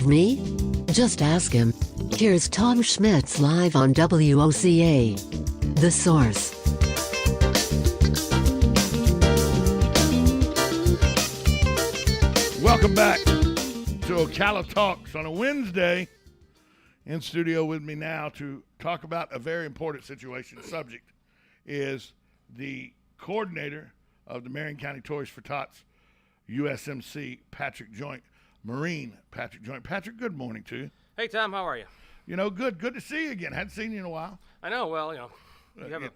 believe me? Just ask him. Here's Tom Schmitz live on WOCA. The Source. Welcome back to Ocala Talks on a Wednesday. In studio with me now to talk about a very important situation. The subject is the coordinator of the Marion County Toys for Tots USMC, Patrick Joint, Marine Patrick Joint. Patrick, good morning to you. Hey, Tom, how are you? You know, good to see you again. Hadn't seen you in a while. I know, well, you have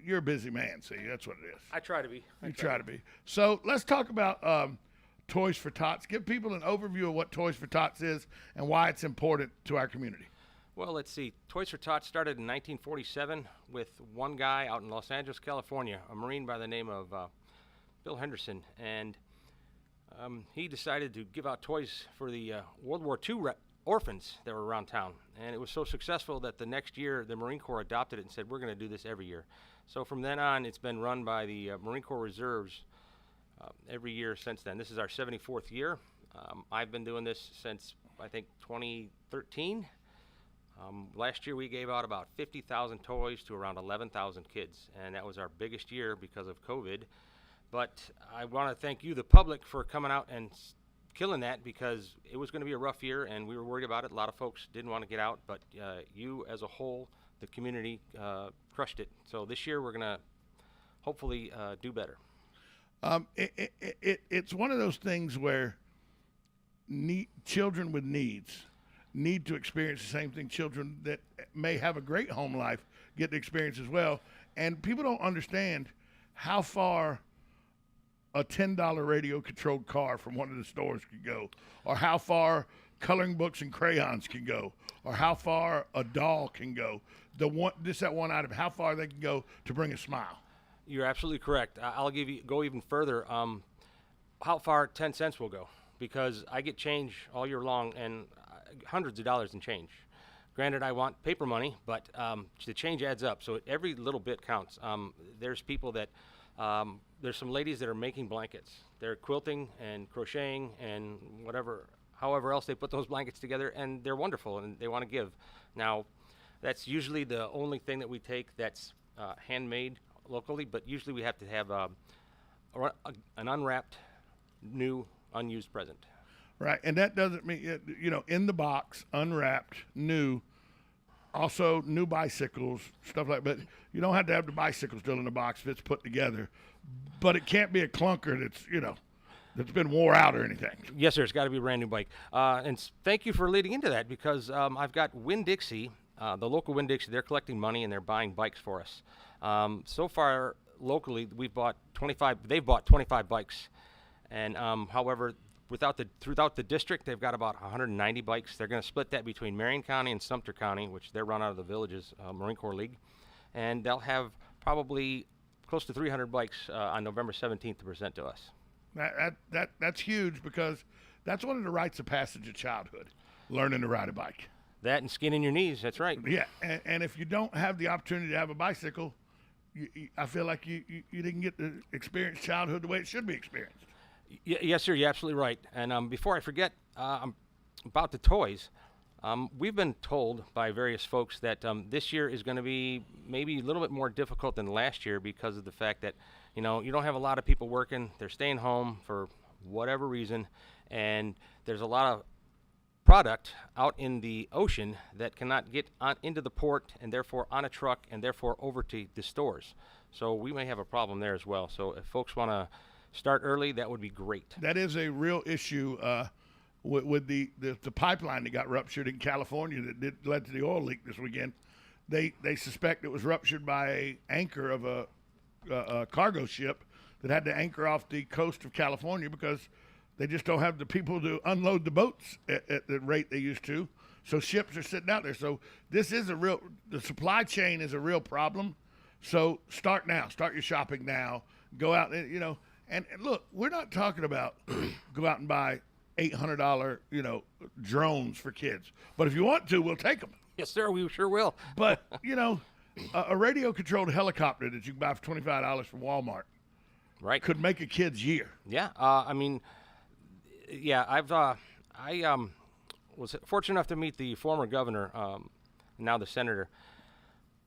you're a busy man, see, that's what it is. I try to be. You try to be. So let's talk about Toys for Tots. Give people an overview of what Toys for Tots is and why it's important to our community. Well, let's see. Toys for Tots started in 1947 with one guy out in Los Angeles, California, a Marine by the name of Bill Henderson, and he decided to give out toys for the World War II orphans that were around town. And it was so successful that the next year the Marine Corps adopted it and said, we're going to do this every year. So from then on, it's been run by the Marine Corps Reserves every year since then. This is our 74th year. I've been doing this since, I think, 2013. Last year we gave out about 50,000 toys to around 11,000 kids, and that was our biggest year because of COVID. But I want to thank you, the public, for coming out and killing that, because it was going to be a rough year and we were worried about it. A lot of folks didn't want to get out, but you as a whole, the community, crushed it. So this year we're going to hopefully do better. It's one of those things where children with needs need to experience the same thing children that may have a great home life get to experience as well. And people don't understand how far a $10 radio-controlled car from one of the stores could go, or how far coloring books and crayons can go, or how far a doll can go. That one item, how far they can go to bring a smile. You're absolutely correct. I'll go even further. How far 10 cents will go, because I get change all year long and hundreds of dollars in change. Granted, I want paper money, but the change adds up, so every little bit counts. There's people that, there's some ladies that are making blankets. They're quilting and crocheting and however else they put those blankets together, and they're wonderful and they want to give. Now, that's usually the only thing that we take that's handmade locally, but usually we have to have an unwrapped, new, unused present. Right, and that doesn't mean, in the box, unwrapped, new, also new bicycles, stuff like that. But you don't have to have the bicycle still in the box if it's put together. But it can't be a clunker that's been wore out or anything. Yes, sir, it's got to be a brand new bike. And thank you for leading into that, because I've got Winn-Dixie, the local Winn-Dixie, they're collecting money and they're buying bikes for us. So far, locally, they've bought 25 bikes. And however, throughout the district, they've got about 190 bikes. They're going to split that between Marion County and Sumter County, which they're run out of the Villages Marine Corps League. And they'll have probably close to 300 bikes on November 17th to present to us. That's huge, because that's one of the rites of passage of childhood, learning to ride a bike. That and skin in your knees, that's right. Yeah, and if you don't have the opportunity to have a bicycle, I feel like you didn't get to experience childhood the way it should be experienced. Yes, sir, you're absolutely right. And before I forget about the toys, we've been told by various folks that this year is going to be maybe a little bit more difficult than last year, because of the fact that, you don't have a lot of people working. They're staying home for whatever reason, and there's a lot of product out in the ocean that cannot get into the port, and therefore on a truck, and therefore over to the stores. So we may have a problem there as well. So if folks want to start early, that would be great. That is a real issue with the pipeline that got ruptured in California that led to the oil leak this weekend. They suspect it was ruptured by an anchor of a cargo ship that had to anchor off the coast of California, because they just don't have the people to unload the boats at the rate they used to. So ships are sitting out there. So this is the supply chain is a real problem. So start now. Start your shopping now. Go out and, and look, we're not talking about go out and buy $800, drones for kids. But if you want to, we'll take them. Yes, sir, we sure will. But, a radio-controlled helicopter that you can buy for $25 from Walmart, right, could make a kid's year. Yeah, I was fortunate enough to meet the former governor, now the senator.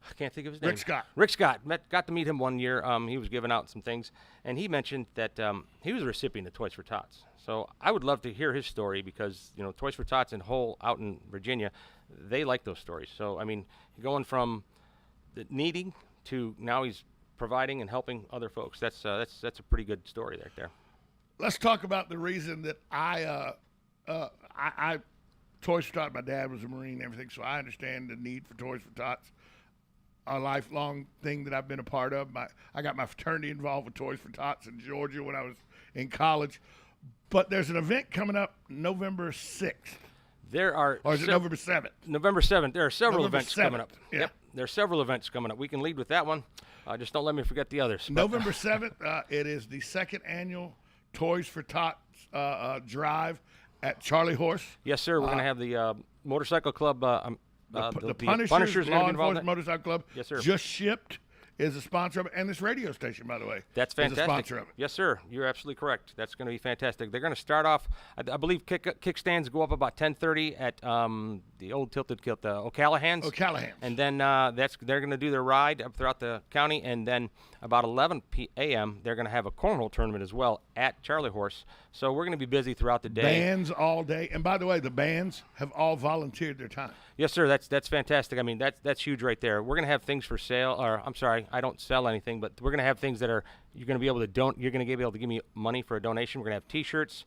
I can't think of his name. Rick Scott. Rick Scott. Got to meet him one year. He was giving out some things, and he mentioned that he was a recipient of Toys for Tots. So I would love to hear his story because, you know, Toys for Tots and Hull out in Virginia, they like those stories. So, I mean, going from the needing to now he's providing and helping other folks. That's a pretty good story right there. Let's talk about the reason that I Toys for Tots. My dad was a Marine and everything, so I understand the need for Toys for Tots. A lifelong thing that I've been a part of. I got my fraternity involved with Toys for Tots in Georgia when I was in college. But there's an event coming up November 6th. There are, or is it November 7th? November 7th. There are several November events 7th. coming up. Yeah. Yep, there are several events coming up. We can lead with that one. Just don't let me forget the others. November 7th, it is the second annual Toys for Tots drive at Charlie Horse. Yes, sir. We're going to have the motorcycle club. The Punishers Law are Enforcement Motorcycle Club. Yes, sir. Just shipped is a sponsor of it, and this radio station, by the way. That's fantastic. Is a sponsor of it. Yes, sir. You're absolutely correct. That's going to be fantastic. They're going to start off. I believe kickstands go up about 10:30 at the old tilted kilt, the Ocala hands. Ocala hands. And then they're going to do their ride up throughout the county, and then about 11 a.m. they're going to have a cornhole tournament as well at Charlie Horse. So we're going to be busy throughout the day. Bands all day, and by the way, the bands have all volunteered their time. Yes, sir. That's fantastic. I mean, that's huge right there. We're going to have things for sale, or I'm sorry, I don't sell anything, but we're going to have things that are you're going to be able to You're going to be able to give me money for a donation. We're going to have T-shirts,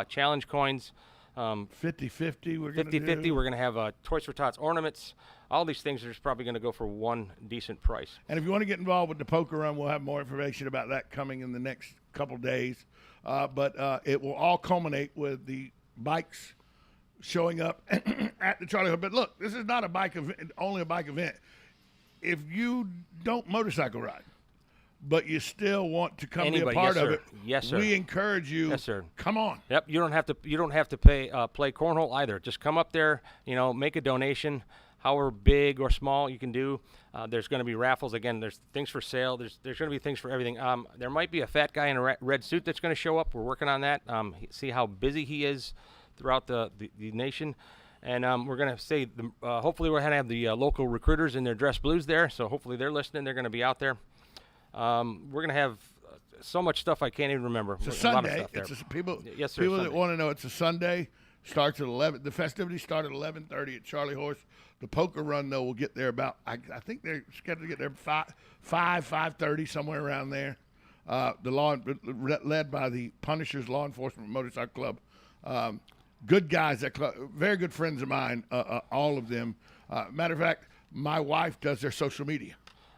challenge coins. 50-50 we're going to do. 50-50. We're going to have Toys for Tots ornaments. All these things are just probably going to go for one decent price. And if you want to get involved with the poker run, we'll have more information about that coming in the next couple days. But it will all culminate with the bikes showing up at the Charlie Horse. But look, this is not a bike event, only a bike event. If you don't motorcycle ride, but you still want to come be a part of it, yes, sir. We encourage you. Yes, sir. Come on. Yep. You don't have to play cornhole either. Just come up there. You know, make a donation. However big or small you can do. There's going to be raffles. Again, there's things for sale. There's going to be things for everything. There might be a fat guy in a red suit that's going to show up. We're working on that. See how busy he is throughout the nation. And we're going to say, hopefully we're going to have the local recruiters in their dress blues there. So hopefully they're listening. They're going to be out there. We're going to have so much stuff I can't even remember. It's a A Sunday. lot of stuff there. Yes, sir, people Sunday. that want to know, it's a Sunday. Starts at 11. The festivities start at 11:30 at Charlie Horse. The poker run, though, will get there about, I think they're scheduled to get there 5:30, somewhere around there. Led by the Punishers Law Enforcement Motorcycle Club. Good guys at club, very good friends of mine, all of them. Matter of fact, my wife does their social media.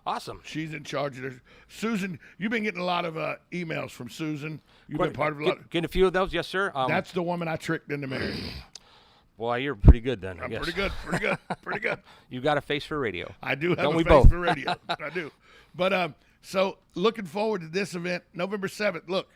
Awesome. She's in charge of this. Susan, you've been getting a lot of emails from Susan. You've been part of a lot. Getting a few of those, yes, sir. That's the woman I tricked into marrying. Boy, you're pretty good then. I'm I guess. pretty good. You got a face for radio. I do have Don't a we face both? for radio. I do. But so looking forward to this event, November 7th. Look,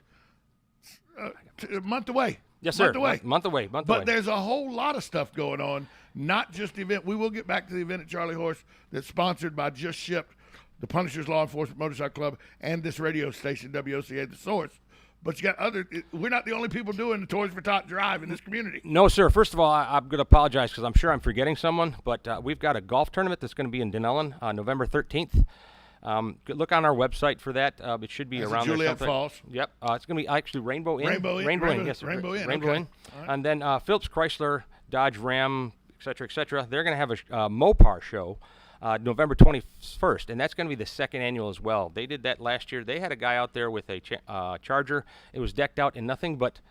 a month away. Yes, sir. Month away. Month But away. there's a whole lot of stuff going on, not just the event. We will get back to the event at Charlie Horse that's sponsored by Just Shipped, the Punishers Law Enforcement Motorcycle Club, and this radio station, WOCA, The Source. But you got we're not the only people doing the Toys for Tots drive in this community. No, sir. First of all, I'm going to apologize because I'm sure I'm forgetting someone. But we've got a golf tournament that's going to be in Denellen November 13th. Look on our website for that. It should be That's around Juliet there. Falls. Yep. It's going to be actually Rainbow Inn. Rainbow Inn. Yes, sir. Rainbow Inn. Rainbow Okay. Inn. All right. And then Phillips Chrysler, Dodge Ram, et cetera. They're going to have a Mopar show November 21st, and that's going to be the second annual as well. They did that last year. They had a guy out there with a Charger. It was decked out in nothing but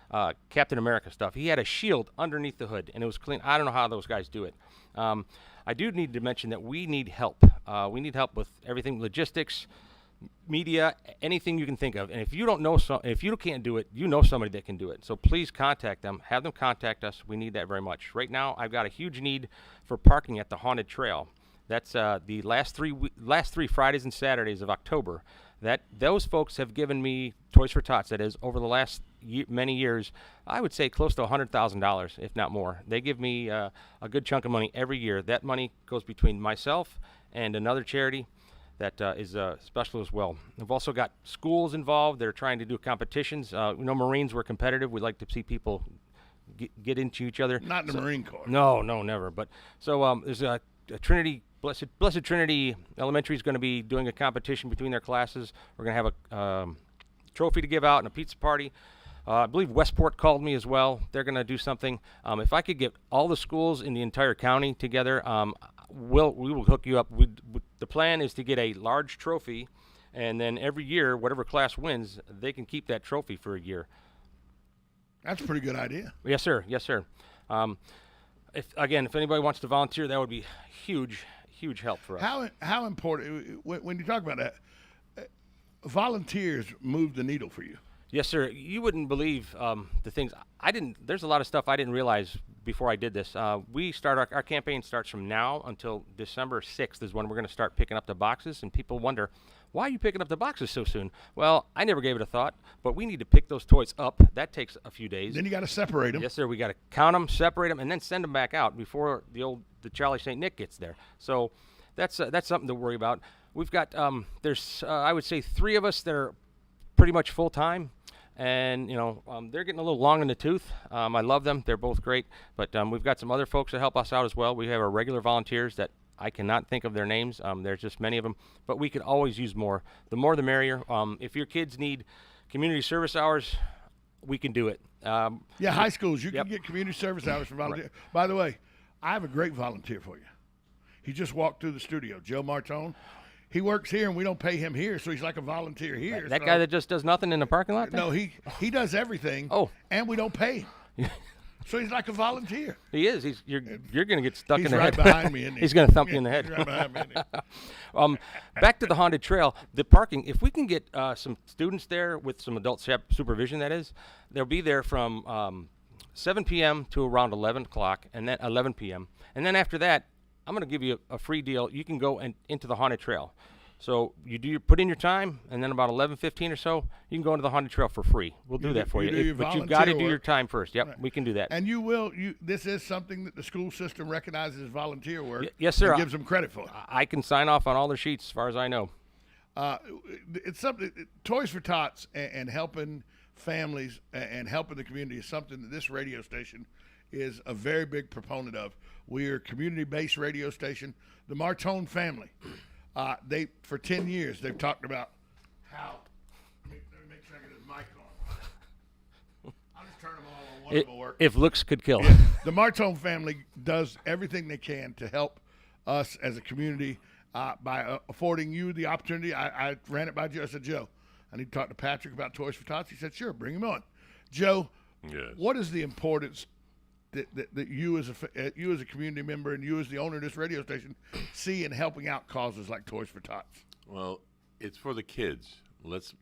Captain America stuff. He had a shield underneath the hood, and it was clean. I don't know how those guys do it. I do need to mention that we need help. We need help with everything, logistics, media, anything you can think of. And if you don't know, if you can't do it, you know somebody that can do it. So please contact them. Have them contact us. We need that very much. Right now, I've got a huge need for parking at the Haunted Trail. That's the last three Fridays and Saturdays of October. Those folks have given me Toys for Tots. That is, over the last many years, I would say close to $100,000, if not more. They give me a good chunk of money every year. That money goes between myself and another charity that is special as well. We've also got schools involved. They're trying to do competitions. Marines were competitive. We like to see people get into each other. Not in the Marine Corps. No, never. But so there's a Trinity, Blessed Trinity Elementary is going to be doing a competition between their classes. We're going to have a trophy to give out and a pizza party. I believe Westport called me as well. They're going to do something. If I could get all the schools in the entire county together, we will hook you up. The plan is to get a large trophy, and then every year, whatever class wins, they can keep that trophy for a year. That's a pretty good idea. Yes, sir. Yes, sir. If anybody wants to volunteer, that would be huge help for us. How important when you talk about that? Volunteers move the needle for you. Yes, sir. You wouldn't believe the things I didn't. There's a lot of stuff I didn't realize before I did this. We start our campaign starts from now until December 6th is when we're going to start picking up the boxes, and people wonder, why are you picking up the boxes so soon? Well, I never gave it a thought, but we need to pick those toys up. That takes a few days. Then you got to separate them. Yes, sir. We got to count them, separate them, and then send them back out before the Charlie St. Nick gets there. So that's something to worry about. We've got there's I would say 3 of us that are pretty much full time. And, they're getting a little long in the tooth. I love them. They're both great. But we've got some other folks that help us out as well. We have our regular volunteers that I cannot think of their names. There's just many of them. But we could always use more. The more the merrier. If your kids need community service hours, we can do it. High schools, you can get community service hours for volunteers. Right. By the way, I have a great volunteer for you. He just walked through the studio, Joe Martone. He works here, and we don't pay him here, so he's like a volunteer here. That guy that just does nothing in the parking lot? No, he does everything. Oh. And we don't pay him. So he's like a volunteer. He is. You're going to get stuck in the head. He's right behind me, isn't he? He's going to thump you in the head. He's right behind me, isn't he? Back to the haunted trail. The parking, if we can get some students there with some adult supervision, that is, they'll be there from 7 p.m. to around 11 o'clock, and then 11 p.m. And then after that, I'm going to give you a free deal. You can go into the haunted trail. So you put in your time, and then about 11:15 or so, you can go into the haunted trail for free. We'll do that for you. But you've got to do your time first. Yep, right. We can do that. And this is something that the school system recognizes as volunteer work. Yes, sir. And gives them credit for. I can sign off on all their sheets as far as I know. It's something. Toys for Tots and helping families and helping the community is something that this radio station is a very big proponent of. We are a community-based radio station. The Martone family. They for 10 years they've talked about how. Let me make sure I get his mic on. I'll just turn them all on. One of them will work. If looks could kill. Yeah. The Martone family does everything they can to help us as a community by affording you the opportunity. I ran it by Joe. I said, Joe, I need to talk to Patrick about Toys for Tots. He said, sure, bring him on. Joe, yes. What is the importance that you as a community member and you as the owner of this radio station see in helping out causes like Toys for Tots? Well, it's for the kids. Let's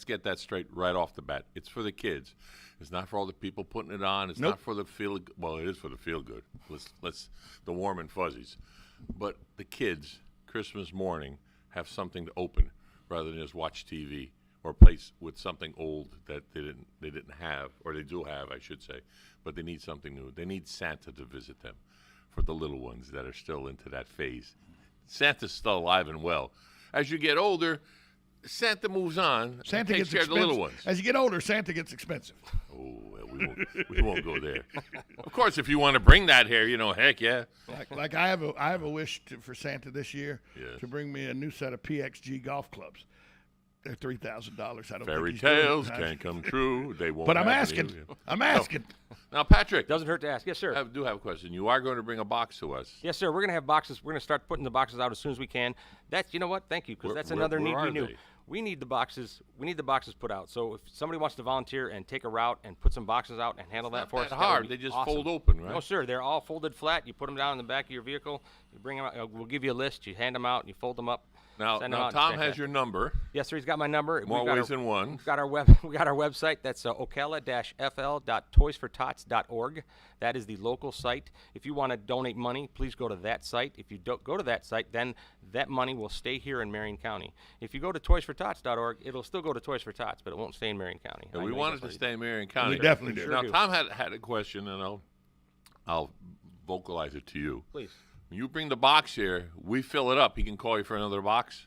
get that straight right off the bat. It's for the kids. It's not for all the people putting it on. It's not for the feel. Well, it is for the feel good. Let's the warm and fuzzies. But the kids, Christmas morning, have something to open rather than just watch TV or play with something old that they didn't have, or they do have, I should say. But they need something new. They need Santa to visit them for the little ones that are still into that phase. Santa's still alive and well. As you get older, Santa moves on. Santa takes gets care expensive. of the little ones. As you get older, Santa gets expensive. Oh, well, we won't go there. Of course, if you want to bring that here, heck yeah. Like I have a wish for Santa this year yes. to bring me a new set of PXG golf clubs. They're $3,000. I don't Fairy think tales can't come true. They won't. But I'm asking. I'm asking. Now, Patrick. Doesn't hurt to ask. Yes, sir. I do have a question. You are going to bring a box to us. Yes, sir. We're going to have boxes. We're going to start putting the boxes out as soon as we can. You know what? Thank you, because that's another need we knew. We need the boxes. We need the boxes put out. So if somebody wants to volunteer and take a route and put some boxes out and handle that for us, it's hard. They just awesome. Fold open, right? No, sir. They're all folded flat. You put them down in the back of your vehicle. You bring them out. We'll give you a list. You hand them out. You fold them up. Now Tom has your number. Yes, sir. He's got my number. More ways than one. We got our website. That's ocala-fl.toysfortots.org. That is the local site. If you want to donate money, please go to that site. If you don't go to that site, then that money will stay here in Marion County. If you go to toysfortots.org, it'll still go to Toys for Tots, but it won't stay in Marion County. Yeah, we want it to stay in Marion County. We definitely do. Sure now, do. Tom had a question, and I'll vocalize it to you. Please. When you bring the box here, we fill it up. He can call you for another box?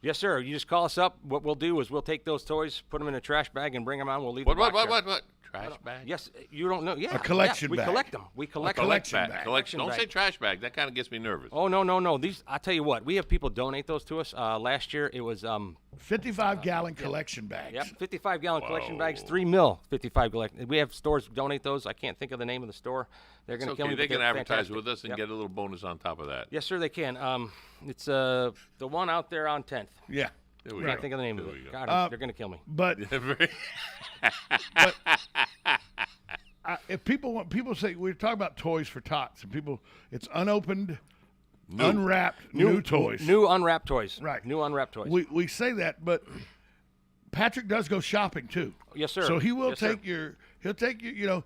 Yes, sir. You just call us up. What we'll do is we'll take those toys, put them in a trash bag, and bring them on. We'll leave the box there. What? trash bag? Yes, you don't know. Yeah, A collection we bag. collect them. We collect collection them. bag. Collection. Don't bag. say trash bag. That kind of gets me nervous. Oh no. These, I tell you what, we have people donate those to us. Last year it was 55-gallon collection bags. 55-gallon collection bags, 3 mil 55 gallon. We have stores donate those. I can't think of the name of the store. They're going to It's kill okay. me. They but can they're advertise fantastic. with us and Yep. get a little bonus on top of that. Yes, sir, they can. It's the one out there on 10th. Yeah. There we Can't go. think of the name There of we it. go. God, they're going to kill me. But Very- if people say we're talking about toys for tots, and people, it's unopened, unwrapped, new toys. New unwrapped toys. Right. New unwrapped toys. We say that, but Patrick does go shopping too. Yes, sir. So he will Yes, sir. take he'll take you. You know,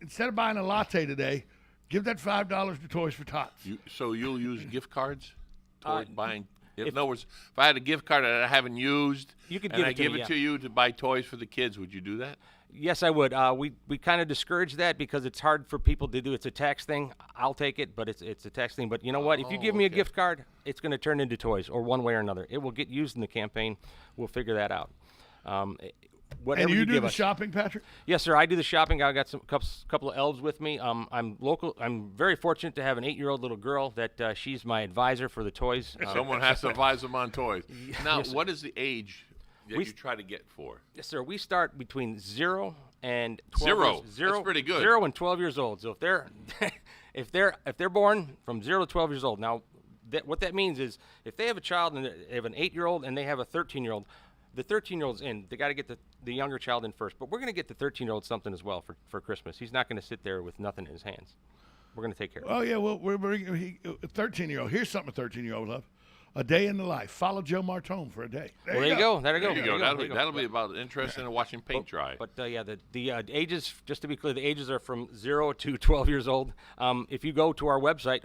instead of buying a latte today, give that $5 to Toys for Tots. So you'll use gift cards toward buying. In if- other words, if I had a gift card that I haven't used, You could and give I it to give me, it yeah. to you to buy toys for the kids, would you do that? Yes, I would. We kind of discourage that because it's hard for people to do. It's a tax thing. I'll take it, but it's a tax thing. But you know what? If you give me a okay. gift card, it's going to turn into toys, or one way or another. It will get used in the campaign. We'll figure that out. Whatever And you do give the us. shopping, Patrick? Yes, sir. I do the shopping. I got some couple of elves with me. I'm local. I'm very fortunate to have an 8-year-old little girl that she's my advisor for the toys. Someone has to advise them on toys. Now, yes, sir. what is the age that We- you try to get for? Yes, sir. We start between 0 and 12 Zero. years- zero. That's pretty good. 0 and 12 years old. So if they're if they're born from 0 to 12 years old, now what that means is if they have a child and they have an 8-year-old and they have a 13-year-old, the 13-year-old's in. They got to get the younger child in first. But we're going to get the 13-year-old something as well for Christmas. He's not going to sit there with nothing in his hands. We're going to take care of him. Oh yeah. Well, we're bringing a 13-year-old. Here's something a 13-year-old love. A day in the life. Follow Joe Martone for a day. There you go. There you go. There you go. There you go. That'll be about interesting in watching paint dry. But yeah, the ages, just to be clear, the ages are from 0 to 12 years old. If you go to our website,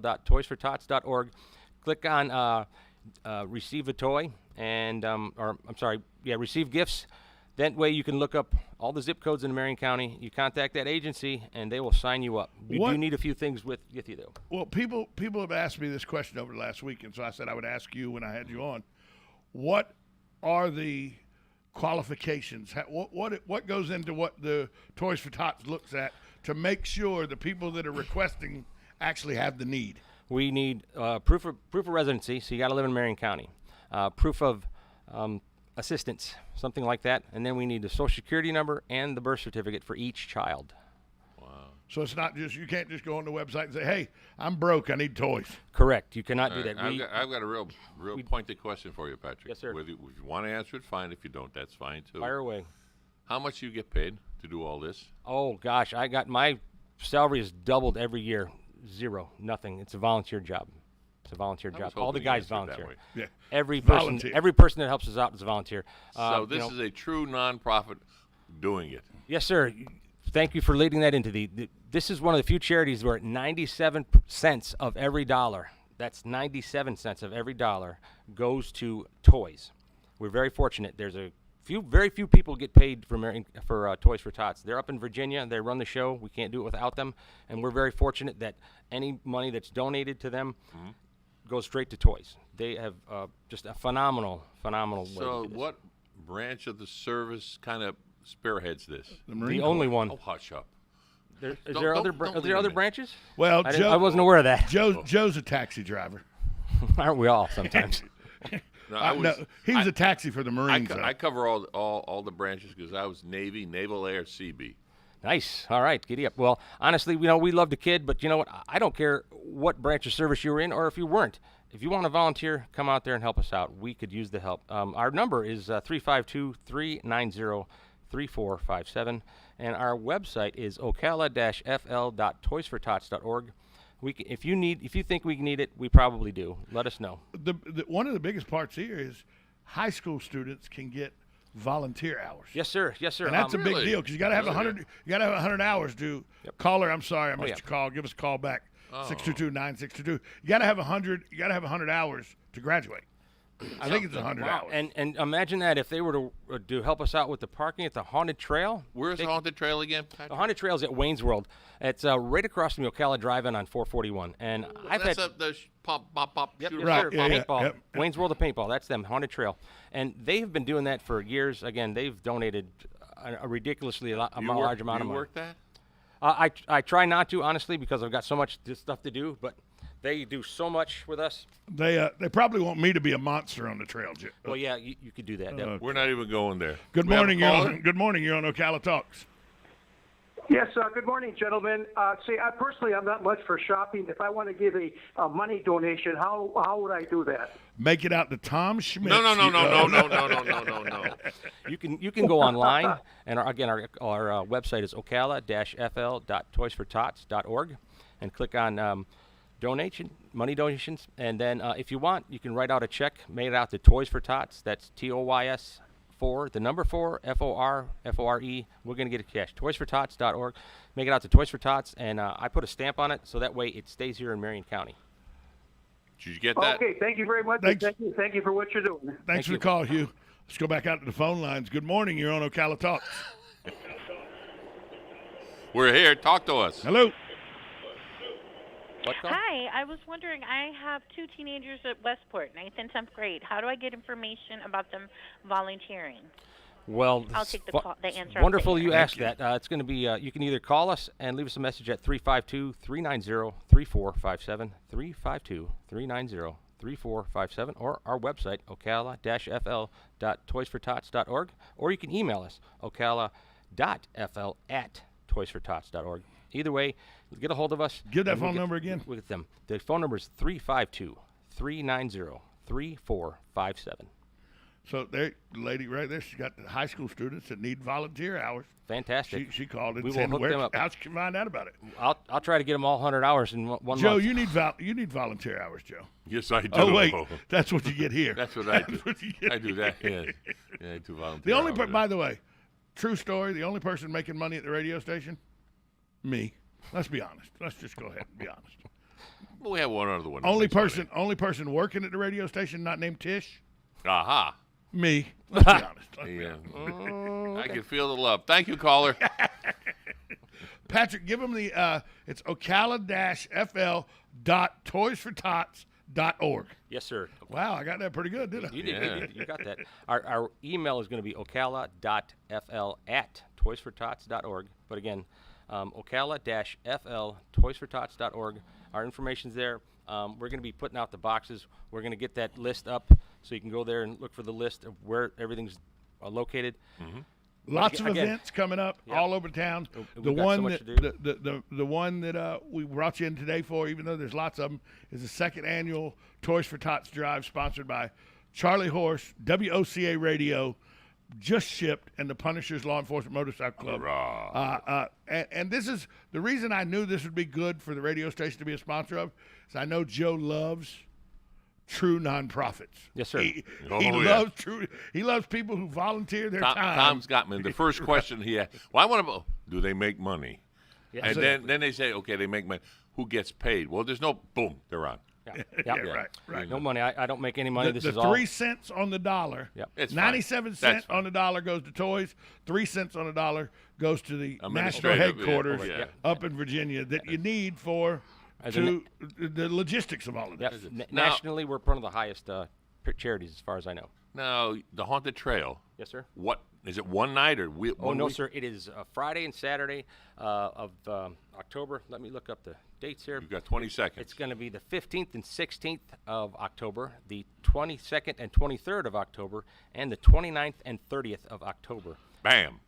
ocala-fl.toysfortots.org, click on receive a toy receive gifts. That way you can look up all the zip codes in Marion County. You contact that agency, and they will sign you up. You What- do need a few things with you, though. Well, people have asked me this question over the last week, and so I said I would ask you when I had you on. What are the qualifications? What goes into what the Toys for Tots looks at to make sure the people that are requesting actually have the need? We need proof of residency, so you got to live in Marion County. Proof of assistance, something like that, and then we need the Social Security number and the birth certificate for each child. So it's not just you can't just go on the website and say, "Hey, I'm broke. I need toys." Correct. You cannot do All right, that. I've got a real pointed question for you, Patrick. Yes, sir. If you want to answer it, fine. If you don't, that's fine too. Fire away. How much do you get paid to do all this? Oh gosh, I got my salary is doubled every year. 0, nothing. It's a volunteer job. It's a volunteer I job. was All the hoping you guys answered that volunteer. way. Yeah. Every Volunteer. person that helps us out is a volunteer. So this is a true nonprofit doing it. Yes, sir. Thank you for leading that into this is one of the few charities where 97 cents of every dollar, that's 97 cents of every dollar, goes to toys. We're very fortunate. There's very few people get paid for Toys for Tots. They're up in Virginia. They run the show. We can't do it without them. And we're very fortunate that any money that's donated to them goes straight to toys. They have just a phenomenal way So to do this. what branch of the service kind of spearheads this? The only one. Oh, hush up. Is Don't- there don't- other don't are leave there other me. branches? Well, I wasn't aware of that. Joe's a taxi driver. Aren't we all sometimes? No, I was, No, he was a taxi for the Marines. I cover all the branches because I was Navy, Naval Air, CB. Nice. All right, giddy up. Well, honestly, we love the kid, but you know what? I don't care what branch of service you were in or if you weren't. If you want to volunteer, come out there and help us out. We could use the help. Our number is 352-390-3457, and our website is ocala-fl.toysfortots.org. If you think we need it, we probably do. Let us know. One of the biggest parts here is high school students can get volunteer hours. Yes, sir. Yes, sir. And that's a big Really? deal because you got to have Really? 100. You got to have 100 hours to caller. I'm sorry, I missed yeah. your call. Give us a call back. Oh. 622-9622. You got to have 100. You got to have 100 hours to graduate. I think it's 100 hours. And imagine that if they were to help us out with the parking at the Haunted Trail. Where's the Haunted Trail again, Patrick? The Haunted Trail is at Wayne's World. It's right across from the Ocala Drive-In on 441. And I've That's had the pop, pop, pop. Yep, shooter. yes, Right, sir. yeah, yeah, Paintball. yep. Wayne's World of Paintball. That's them. Haunted Trail. And they have been doing that for years. Again, they've donated a ridiculously large amount of you money. work that? I try not to, honestly, because I've got so much stuff to do, but they do so much with us. They probably want me to be a monster on the trail, Jim. Well, yeah, you could do that. We're not even going there. Good We have a morning. You're caller? on, good morning. You're on Ocala Talks. Yes, good morning, gentlemen. See, I'm not much for shopping. If I want to give a money donation, how would I do that? Make it out to Tom Schmidt. No. You can go online, and our website is ocala-fl.toysfortots.org, and click on money donations, and then if you want, you can write out a check, made out to Toys for Tots. That's TOYS 4, the number 4, FORE. We're gonna get it cash. Toysfortots.org. Make it out to Toys for Tots, and I put a stamp on it so that way it stays here in Marion County. Did you get that? Okay, thank you very much. Thanks. Thank you for what you're doing. Thanks for the call, Hugh. Let's go back out to the phone lines. Good morning. You're on Ocala Talks. We're here. Talk to us. Hello. What call? Hi, I was wondering, I have 2 teenagers at Westport, 9th and 10th grade. How do I get information about them volunteering? Well, I'll take the answer. it's wonderful after. you asked that. It's going to be, you can either call us and leave us a message at 352-390-3457, 352-390-3457, or our website, ocala-fl.toysfortots.org, or you can email us, ocala.fl@toysfortots.org. Either way, get a hold of us. Give that and phone number again. With them. The phone number is 352-390-3457. So there, the lady right there, she's got the high school students that need volunteer hours. Fantastic. She called and We will said, hook them up. how she can find out about it? I'll try to get them all 100 hours in one Joe, month. you need volunteer hours, Joe. Yes, I do. Oh wait, that's what you get here. That's what I do. what you get I do that. here. Yeah, I do volunteer. The only, hours. by the way, true story. The only person making money at the radio station, me. Let's be honest. Let's just go ahead and be honest. Well, we have one other one. that Only makes money. person working at the radio station not named Tish. Aha. Me. Let's be honest. Let's be Yeah. honest. I can feel the love. Thank you, caller. Patrick, give them the. It's ocala-fl.toysfortots.org. Yes, sir. Wow, I got that pretty good, didn't I? You did. Yeah. You got that. Our email is going to be ocala.fl@toysfortots.org. But again, ocala-fl.toysfortots.org. Our information's there. We're going to be putting out the boxes. We're going to get that list up so you can go there and look for the list of where everything's located. Lots of Again, events coming up all over town. We've The got so one much that to do. the one that we brought you in today for, even though there's lots of them, is the second annual Toys for Tots drive sponsored by Charlie Horse, WOCA Radio, just shipped, and the Punishers Law Enforcement Motorcycle Club. And this is the reason I knew this would be good for the radio station to be a sponsor of, is I know Joe loves true nonprofits. Yes, sir. He yeah. loves true. He loves people who volunteer their time. Tom's got me. The first question he asked, well, I want to, do they make money? Yes. And then they say, okay, they make money. Who gets paid? Well, there's no, boom, they're on. Yeah. Yeah, Yeah. right. No money. I don't make any money. The, This the is all. 3 cents on the dollar. Yep. It's 97 fine. cents That's fine. on the dollar goes to toys. 3 cents on the dollar goes to the national Administrative, yeah, headquarters yeah. up in Virginia that you need for As the logistics of all of Yep. this. Now- Nationally, we're one of the highest charities, as far as I know. Now, the Haunted Trail, Yes, sir. what, is it one night or Oh, no, sir. It is Friday and Saturday of October. Let me look up the dates here. You've got 20 seconds. It's going to be the 15th and 16th of October, the 22nd and 23rd of October, and the 29th and 30th of October. Bam.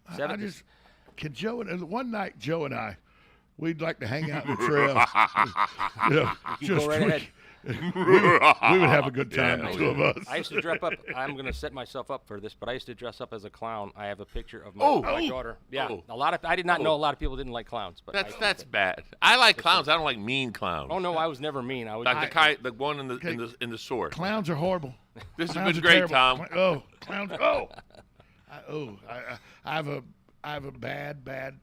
Can Joe and one night Joe and I, we'd like to hang out in the trail. Go right ahead. we would have a good time, Yeah, the two of us. I used to dress up. I'm going to set myself up for this, but I used to dress up as a clown. I have a picture of my, my daughter. Yeah, I did not know a lot of people didn't like clowns, but That's bad. I like clowns. I don't like mean clowns. Oh no, I was never mean. I was. Like the one in the sword. Clowns are horrible. This has Clowns been are great, terrible. Tom. Oh, clowns. Oh, I have a bad. Clowns.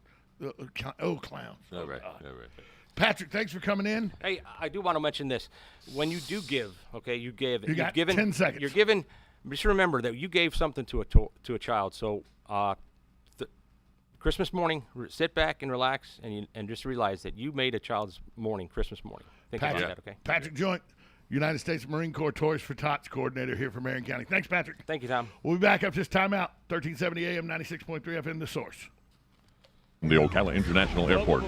All right. God. All right. Patrick, thanks for coming in. Hey, I do want to mention this. When you do give, okay, you give. You got given, 10 seconds. You're given. Just remember that you gave something to a child. So, Christmas morning, sit back and relax, and just realize that you made a child's morning, Christmas morning. Think about that, okay? Patrick Joint, United States Marine Corps Toys for Tots coordinator here from Marion County. Thanks, Patrick. Thank you, Tom. We'll be back after this timeout. 1370 AM, 96.3 FM, The Source. The Ocala International Airport.